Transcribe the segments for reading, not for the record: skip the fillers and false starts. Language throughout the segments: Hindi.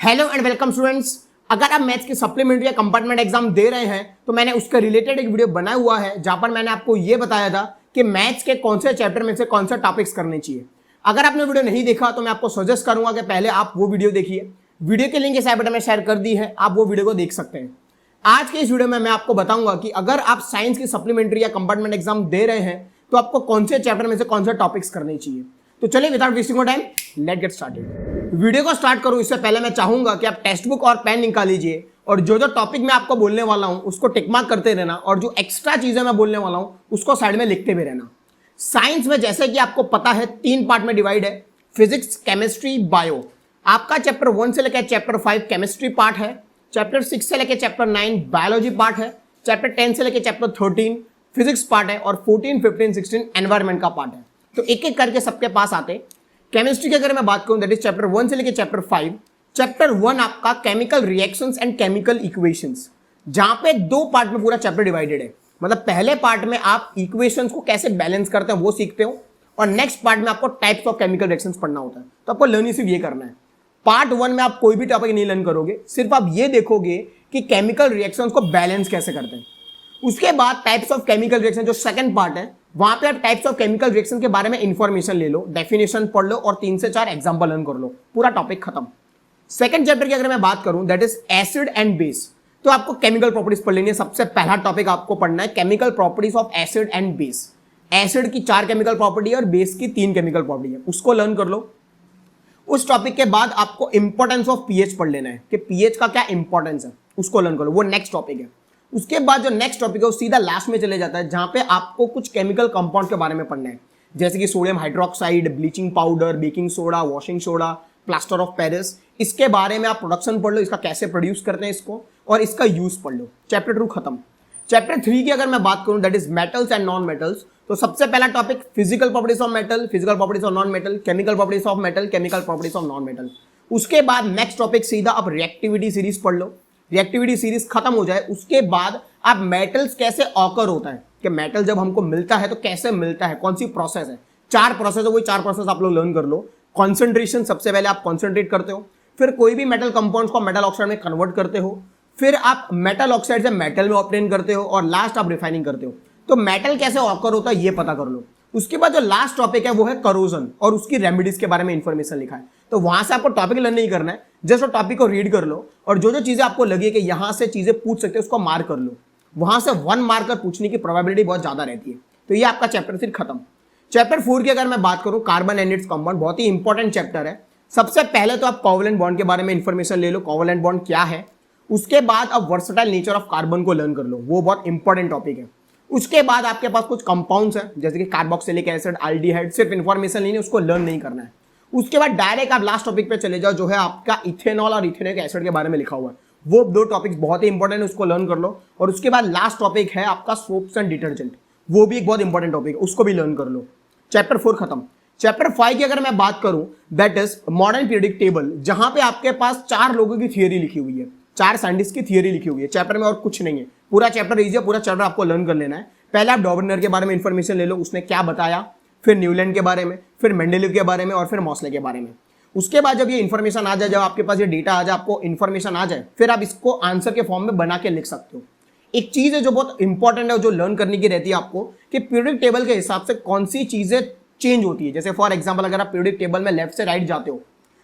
Hello and welcome students. अगर आप मैथ्स की सप्लीमेंट्री या कंपार्टमेंट एग्जाम दे रहे हैं तो मैंने उसके रिलेटेड एक वीडियो बनाया हुआ है जहां पर मैंने आपको यह बताया था कि मैथ्स के कौन से चैप्टर में से कौन से टॉपिक्स करने चाहिए। अगर आपने वीडियो नहीं देखा तो मैं आपको सजेस्ट करूंगा कि पहले आप वो वीडियो देखिए। वीडियो के लिंक इस आई बटन में शेयर कर दी है, आप वो वीडियो को देख सकते हैं। आज के इस वीडियो में मैं आपको बताऊंगा कि अगर आप साइंस की सप्लीमेंट्री या कंपार्टमेंट एग्जाम दे रहे हैं तो आपको कौन से चैप्टर में से कौन से टॉपिक्स करने चाहिए। तो चलिए without wasting time let's get started. Video को स्टार्ट करूं इससे पहले मैं चाहूंगा कि आप टेक्स्ट बुक और पेन निकाल लीजिए और जो जो टॉपिक मैं आपको बोलने वाला हूं उसको टिक मार्क करते रहना और जो एक्स्ट्रा चीजें मैं बोलने वाला हूं उसको साइड में लिखते भी रहना। साइंस में जैसे कि आपको पता है 3 पार्ट में डिवाइड है, फिजिक्स, केमिस्ट्री, बायो। आपका चैप्टर 1 से लेकर चैप्टर 5 केमिस्ट्री पार्ट है, चैप्टर 6 से लेकर चैप्टर 9 बायोलॉजी पार्ट है, चैप्टर 10 से लेकर चैप्टर 13 फिजिक्स पार्ट है और 14, 15, 16 एनवायरमेंट का पार्ट है। तो एक एक करके सबके पास आते। केमिस्ट्री की अगर मैं बात करूं दैट इज चैप्टर 1 से लेकर चैप्टर 5। चैप्टर 1 आपका chemical reactions and chemical equations, जहां पे 2 पार्ट में पूरा चैप्टर डिवाइडेड है। मतलब पहले पार्ट में आप इक्वेशंस को कैसे बैलेंस करते हैं वो सीखते हो और नेक्स्ट पार्ट में आपको टाइप्स ऑफ केमिकल रिएक्शंस पढ़ना होता है। तो आपको लर्न सिर्फ ये करना है। पार्ट 1 में आप कोई भी टॉपिक नहीं लर्न करोगे, सिर्फ आप ये देखोगे कि केमिकल रिएक्शंस को बैलेंस कैसे करते हैं। उसके बाद टाइप्स ऑफ केमिकल रिएक्शन जो सेकंड पार्ट है, वहां पे आप टाइप्स ऑफ केमिकल रिएक्शन के बारे में इंफॉर्मेशन ले लो, डेफिनेशन पढ़ लो और 3 से 4 एग्जांपल लर्न कर लो, पूरा टॉपिक खत्म। सेकंड चैप्टर की अगर मैं बात करूं that is acid and base, तो आपको केमिकल प्रॉपर्टीज पढ़ लेनी है। सबसे पहला टॉपिक आपको पढ़ना है chemical properties of acid and base. Acid की 4 केमिकल प्रॉपर्टी है और बेस की 3 केमिकल प्रॉपर्टी है, उसको लर्न कर लो। उस टॉपिक के बाद आपको इंपॉर्टेंस ऑफ पीएच पढ़ लेना है कि पीएच का क्या इंपॉर्टेंस है, उसको लर्न कर लो, वो नेक्स्ट टॉपिक है। उसके बाद जो नेक्स्ट टॉपिक है वो सीधा लास्ट में चले जाता है जहां पे आपको कुछ केमिकल कंपाउंड के बारे में पढ़ना है, जैसे कि sodium hydroxide, bleaching powder, baking soda, washing soda, plaster of Paris. इसके बारे में आप प्रोडक्शन पढ़ लो, इसका कैसे प्रोड्यूस करते हैं इसको, और इसका यूज पढ़ लो। चैप्टर 2 खत्म। चैप्टर 3 की अगर मैं बात करूं that is metals and non metals, तो सबसे पहला topic physical properties of metal, physical properties of non metal, chemical properties of metal, chemical properties of non metal. उसके बाद नेक्स्ट टॉपिक सीधा आप रिएक्टिविटी सीरीज पढ़ लो। रिएक्टिविटी सीरीज खत्म हो जाए उसके बाद आप मेटल्स कैसे ऑकर होता है कि मेटल जब हमको मिलता है तो कैसे मिलता है, कौन सी प्रोसेस है। 4 प्रोसेस है, वही 4 प्रोसेस आप लोग लर्न कर लो। कॉन्सेंट्रेशन, सबसे पहले आप कॉन्सेंट्रेट करते हो, फिर कोई भी मेटल कंपाउंड्स को मेटल ऑक्साइड में कन्वर्ट करते हो, फिर आप मेटल ऑक्साइड से मेटल में ऑब्टेन करते हो और लास्ट आप रिफाइनिंग करते हो। तो मेटल कैसे ऑकर होता है ये पता कर लो। उसके बाद जो लास्ट टॉपिक है वो है करोजन और उसकी रेमेडीज के बारे में इंफॉर्मेशन लिखा है। तो वहां से आपको टॉपिक लर्न नहीं करना है, जस्ट वो टॉपिक को रीड कर लो और जो जो चीजें आपको लगी कि यहां से चीजें पूछ सकते हो उसको मार्क कर लो। वहां से 1 मार्क कर पूछने की प्रोबेबिलिटी बहुत ज्यादा रहती है। तो ये आपका चैप्टर फिर खत्म। चैप्टर 4 की अगर मैं बात करूं कार्बन एंड इट्स कंपाउंड, बहुत ही इंपॉर्टेंट चैप्टर है। सबसे पहले तो आप कोवलेंट बॉन्ड के बारे में इंफॉर्मेशन ले लो, कोवलेंट बॉन्ड क्या है। उसके बाद आप वर्सटाइल नेचर ऑफ कार्बन को लर्न कर लो, वो बहुत इंपॉर्टेंट टॉपिक है। उसके बाद आपके पास कुछ कंपाउंड्स हैं जैसे कि कार्बोक्सिलिक एसिड, एल्डिहाइड, सिर्फ इंफॉर्मेशन लेनी है, उसको लर्न नहीं करना है। उसके बाद डायरेक्ट आप लास्ट टॉपिक पे चले जाओ जो है आपका इथेनॉल और इथेनोइक एसिड के बारे में लिखा हुआ है। वो 2 टॉपिक्स बहुत ही इंपॉर्टेंट है, उसको लर्न कर लो। और उसके बाद लास्ट टॉपिक है आपका सोप्स एंड डिटर्जेंट, वो भी एक बहुत इंपॉर्टेंट टॉपिक है, उसको भी लर्न कर लो। चैप्टर 4 खत्म। चैप्टर 5 की अगर मैं बात करूं that is modern periodic table, जहां पे आपके पास 4 लोगों की थियरी लिखी हुई है, 4 साइंटिस्ट की थियरी लिखी हुई है। चैप्टर में और कुछ नहीं है, पूरा चैप्टर इजी है, पूरा चैप्टर आपको लर्न कर लेना है। पहले आप डॉर्विन के बारे में इंफॉर्मेशन ले लो, उसने क्या बताया, फिर न्यूलैंड के बारे में, फिर मेंडेलीव के बारे में और फिर मॉसले के बारे में। उसके बाद जब ये इंफॉर्मेशन आ जाए, जब आपके पास ये डेटा आ जाए, आपको इंफॉर्मेशन आ जाए, फिर आप इसको आंसर के फॉर्म में बना के लिख सकते हो। एक चीज है जो बहुत इंपॉर्टेंट है, जो लर्न करने की रहती है आपको कि पीरियडिक टेबल के हिसाब से कौन सी चीजें चेंज होती है। जैसे फॉर एग्जाम्पल अगर आप पीरियडिक टेबल में लेफ्ट से राइट जाते हो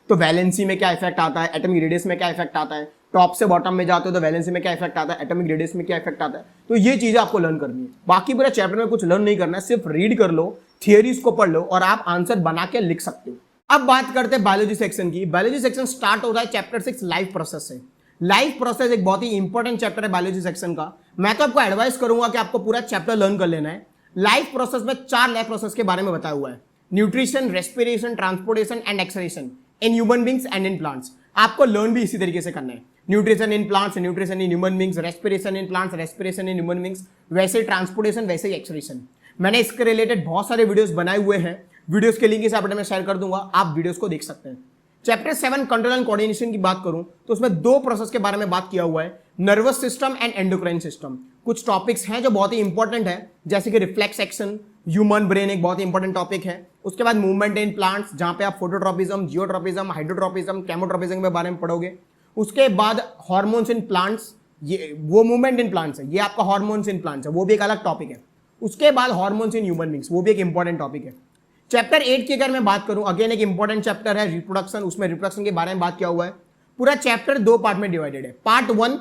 तो वैलेंसी में क्या इफेक्ट आता है, एटॉमिक रेडियस में क्या इफेक्ट आता है, टॉप से बॉटम में जाते हो तो वैलेंसी में क्या इफेक्ट आता है, एटॉमिक रेडियस में क्या इफेक्ट आता है। तो ये चीजें आपको लर्न करनी है। बाकी पूरे चैप्टर में कुछ लर्न नहीं करना है, सिर्फ रीड कर लो, थियरीज को पढ़ लो और आप आंसर बना के लिख सकते हो। अब बात करते हैं बायोलॉजी सेक्शन की। बायोलॉजी सेक्शन स्टार्ट होता है चैप्टर 6 लाइफ प्रोसेस से। लाइफ प्रोसेस एक बहुत ही इंपॉर्टेंट चैप्टर है बायोलॉजी सेक्शन का। मैं तो आपको एडवाइस करूंगा कि आपको पूरा चैप्टर लर्न कर लेना है। लाइफ प्रोसेस में 4 लाइफ प्रोसेस के बारे में बताया हुआ है, nutrition, respiration, transportation and excretion in human beings and in plants. आपको लर्न भी इसी तरीके से करना है। Nutrition in plants, nutrition in human beings, respiration in plants, respiration in human beings, वैसे ट्रांसपोर्टेशन, वैसे ही एक्सक्रीशन। मैंने इसके रिलेटेड बहुत सारे वीडियोस बनाए हुए हैं, वीडियोस के लिंक इस बटन में शेयर कर दूंगा, आप वीडियोस को देख सकते हैं। चैप्टर 7 कंट्रोल एंड कोऑर्डिनेशन की बात करूं तो उसमें 2 प्रोसेस के बारे में बात किया हुआ है, nervous system and endocrine system. कुछ टॉपिक्स हैं जो बहुत ही इंपॉर्टेंट है जैसे कि रिफ्लेक्स एक्शन, ह्यूमन ब्रेन एक बहुत ही इंपॉर्टेंट टॉपिक है। उसके बाद मूवमेंट इन प्लांट्स जहां पे आप फोटोट्रोपिज्म, जियोट्रोपिज्म, हाइड्रोट्रोपिज्म, केमोट्रोपिज्म के बारे में पढ़ोगे। उसके बाद हार्मोन्स इन प्लांट्स, ये वो मूवमेंट इन प्लांट्स है, ये आपका हार्मोन्स इन प्लांट्स है, वो भी एक अलग टॉपिक है। उसके बाद हार्मोन्स इन ह्यूमन बींग्स, वो भी एक इंपॉर्टेंट टॉपिक है। चैप्टर 8 की अगर मैं बात करूं, अगेन एक इंपॉर्टेंट चैप्टर है रिप्रोडक्शन, उसमें रिप्रोडक्शन के बारे में बात किया हुआ है। पूरा चैप्टर 2 पार्ट में डिवाइडेड है। पार्ट 1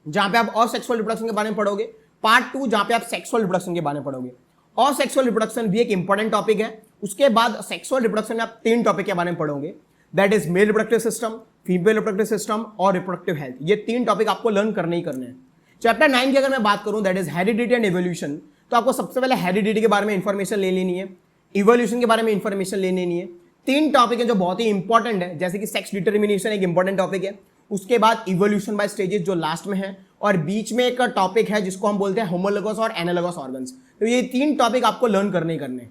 जहां पे आप असेक्सुअल रिप्रोडक्शन के बारे में पढ़ोगे, पार्ट 2 जहां पे आप सेक्सुअल रिप्रोडक्शन के बारे में पढ़ोगे। असेक्सुअल रिप्रोडक्शन भी एक इंपॉर्टेंट टॉपिक है। उसके बाद सेक्सुअल रिप्रोडक्शन में आप 3 टॉपिक के बारे में पढ़ोगे, that is male reproductive system, female reproductive system और रिप्रोडक्टिव हेल्थ। ये 3 टॉपिक आपको लर्न करने ही करने हैं। चैप्टर 9 की अगर मैं बात करूं, that is heredity and evolution, तो आपको सबसे पहले हेरिडिटी के बारे में इंफॉर्मेशन ले लेनी है, इवोल्यूशन के बारे में इंफॉर्मेशन ले लेनी है। 3 टॉपिक है जो बहुत ही इंपॉर्टेंट है, जैसे कि सेक्स डिटर्मिनेशन एक इंपॉर्टेंट टॉपिक है, उसके बाद इवोल्यूशन बाय स्टेजेस जो लास्ट में है, और बीच में एक टॉपिक है जिसको हम बोलते हैं होमोलोगस और एनालोगस ऑर्गन्स। तो ये 3 टॉपिक आपको लर्न करने ही करने।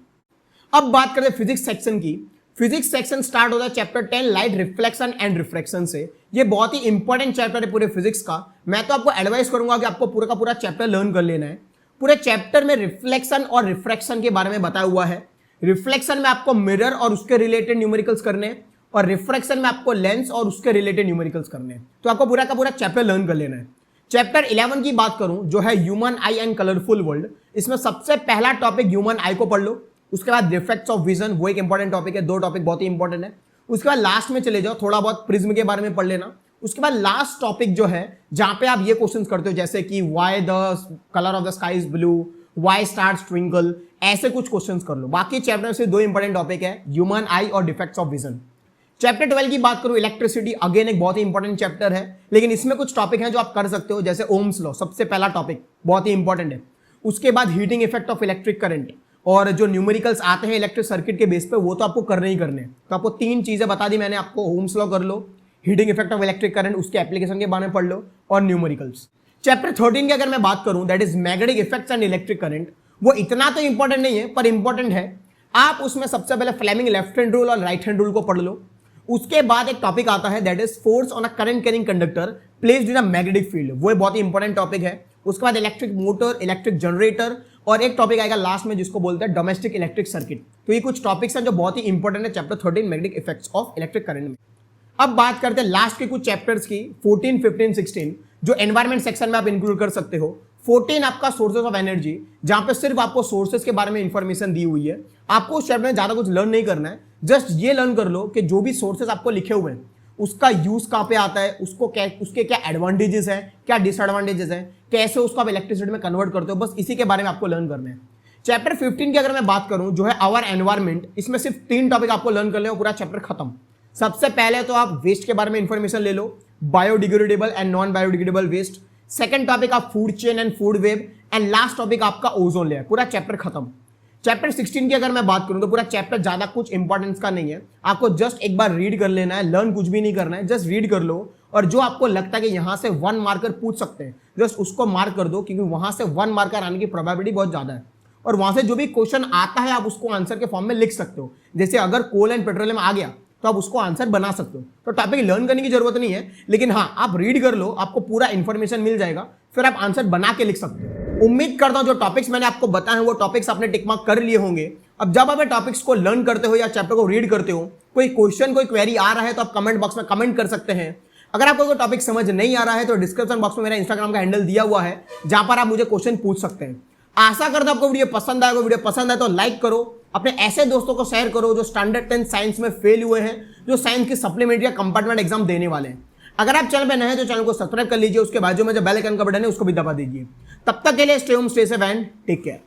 अब बात करते हैं फिजिक्स सेक्शन की। फिजिक्स सेक्शन स्टार्ट होता है chapter 10 light reflection and refraction से। ये बहुत ही इंपॉर्टेंट चैप्टर है पूरे फिजिक्स का। मैं तो आपको एडवाइस करूंगा कि आपको पूरा का पूरा चैप्टर लर्न कर लेना है। पूरे चैप्टर में रिफ्लेक्शन और रिफ्रैक्शन के बारे में बताया हुआ है। रिफ्लेक्शन में आपको मिरर और उसके रिलेटेड न्यूमेरिकल्स करने हैं, और रिफ्रैक्शन में आपको लेंस और उसके रिलेटेड न्यूमेरिकल्स करने हैं। तो आपको पूरा का पूरा चैप्टर लर्न कर लेना है। चैप्टर 11 की बात करूं, जो है human I and colourful world, इसमें सबसे पहला टॉपिक ह्यूमन आई को पढ़ लो। उसके बाद डिफेक्ट्स ऑफ विजन, वो एक इंपॉर्टेंट टॉपिक है। 2 टॉपिक बहुत ही इंपॉर्टेंट है। उसके बाद लास्ट में चले जाओ, थोड़ा बहुत प्रिज्म के बारे में पढ़ लेना। उसके बाद लास्ट टॉपिक जो है जहां पे आप ये क्वेश्चंस करते हो, जैसे कि why the colour of the sky is blue, why stars twinkle, ऐसे कुछ क्वेश्चंस कर लो। बाकी चैप्टर से 2 इंपॉर्टेंट टॉपिक है, ह्यूमन आई और डिफेक्ट्स ऑफ विजन। चैप्टर 12 की बात करूं, इलेक्ट्रिसिटी, अगेन एक बहुत ही इंपॉर्टेंट चैप्टर है, लेकिन इसमें कुछ टॉपिक हैं जो आप कर सकते हो, जैसे ओम्स लॉ, सबसे पहला टॉपिक बहुत ही इंपॉर्टेंट है। उसके बाद heating effect of electric current, और जो न्यूमेरिकल्स आते हैं इलेक्ट्रिक सर्किट के बेस पे, वो तो आपको करने ही करने हैं। तो आपको 3 चीजें बता दी मैंने आपको, ओम्स लॉ कर लो, heating effect of electric current, उसके एप्लीकेशन के बारे में पढ़ लो, और न्यूमेरिकल्स। चैप्टर 13 की अगर मैं बात करूं, that is magnetic effects and electric current, वो इतना तो इंपॉर्टेंट नहीं है पर इंपॉर्टेंट है। आप उसमें सबसे पहले फ्लेमिंग लेफ्ट हैंड रूल और राइट हैंड रूल को पढ़ लो। उसके बाद एक टॉपिक आता है, that is force on a current carrying conductor placed in a magnetic field, वो बहुत ही इंपॉर्टेंट टॉपिक है। उसके बाद इलेक्ट्रिक मोटर, इलेक्ट्रिक जनरेटर, और एक टॉपिक आएगा लास्ट में जिसको बोलते हैं डोमेस्टिक इलेक्ट्रिक सर्किट। तो ये कुछ टॉपिक्स हैं जो बहुत ही इंपॉर्टेंट है chapter 13 magnetic effects of electric current में। अब बात करते हैं लास्ट के कुछ चैप्टर्स की, 14, 15, 16, जो एनवायरमेंट सेक्शन में आप इंक्लूड कर सकते हो। 14 आपका सोर्सेज ऑफ एनर्जी, जहां पे सिर्फ आपको सोर्सेज के बारे में इंफॉर्मेशन दी हुई है। आपको उस चैप्टर में ज्यादा कुछ लर्न नहीं करना है, जस्ट ये लर्न कर लो कि जो भी सोर्सेज आपको लिखे हुए हैं उसका यूज कहां पे आता है, उसको क्या, उसके क्या एडवांटेजेस हैं, क्या डिसएडवांटेजेस हैं, कैसे उसको आप इलेक्ट्रिसिटी में कन्वर्ट करते हो, बस इसी के बारे में आपको लर्न करना है। चैप्टर 15 की अगर मैं बात करूं, जो है आवर एनवायरमेंट, इसमें सिर्फ 3 टॉपिक आपको लर्न कर ले, पूरा चैप्टर खत्म। सबसे पहले तो आप वेस्ट के बारे में इंफॉर्मेशन ले लो, biodegradable and non biodegradable waste. Second topic आप food chain and food web, and last topic आपका ओजोन लेयर। पूरा चैप्टर खत्म। चैप्टर 16 की अगर मैं बात करूं, तो पूरा चैप्टर ज्यादा कुछ इंपॉर्टेंस का नहीं है, आपको जस्ट एक बार रीड कर लेना है, लर्न कुछ भी नहीं करना है, जस्ट रीड कर लो, और जो आपको लगता है कि यहां से 1 मार्कर पूछ सकते हैं, जस्ट उसको मार्क कर दो, क्योंकि वहां से 1 मार्कर आने की प्रोबेबिलिटी बहुत ज्यादा है। और वहां से जो भी क्वेश्चन आता है आप उसको आंसर के फॉर्म में लिख सकते हो। जैसे अगर कोल एंड पेट्रोलियम आ गया तो आप उसको आंसर बना सकते हो। तो टॉपिक लर्न करने की जरूरत नहीं है, लेकिन हाँ आप रीड कर लो, आपको पूरा इंफॉर्मेशन मिल जाएगा, फिर आप आंसर बना के लिख सकते हो। उम्मीद करता हूं जो टॉपिक्स मैंने आपको बताए हैं वो टॉपिक्स आपने टिक मार्क कर लिए होंगे। अब जब आप टॉपिक्स को लर्न करते हो या चैप्टर को रीड करते हो, कोई क्वेश्चन, कोई क्वेरी आ रहा है तो आप कमेंट बॉक्स में कमेंट कर सकते हैं। अगर आपको कोई टॉपिक समझ नहीं आ रहा है तो डिस्क्रिप्शन बॉक्स में मेरा इंस्टाग्राम का हैंडल दिया हुआ है, जहां पर आप मुझे क्वेश्चन पूछ सकते हैं। आशा करता हूं आपको वीडियो पसंद आएगा। वीडियो पसंद आए तो लाइक करो, अपने ऐसे दोस्तों को शेयर करो जो स्टैंडर्ड 10 साइंस में फेल हुए हैं, जो साइंस की सप्लीमेंट्री या कंपार्टमेंट एग्जाम देने वाले हैं। अगर आप चैनल पे नए हैं तो चैनल को सब्सक्राइब कर लीजिए, उसके बाजू में जो बेल आइकन का बटन है उसको भी दबा दीजिए। तब तक के लिए stay home, stay safe and take care.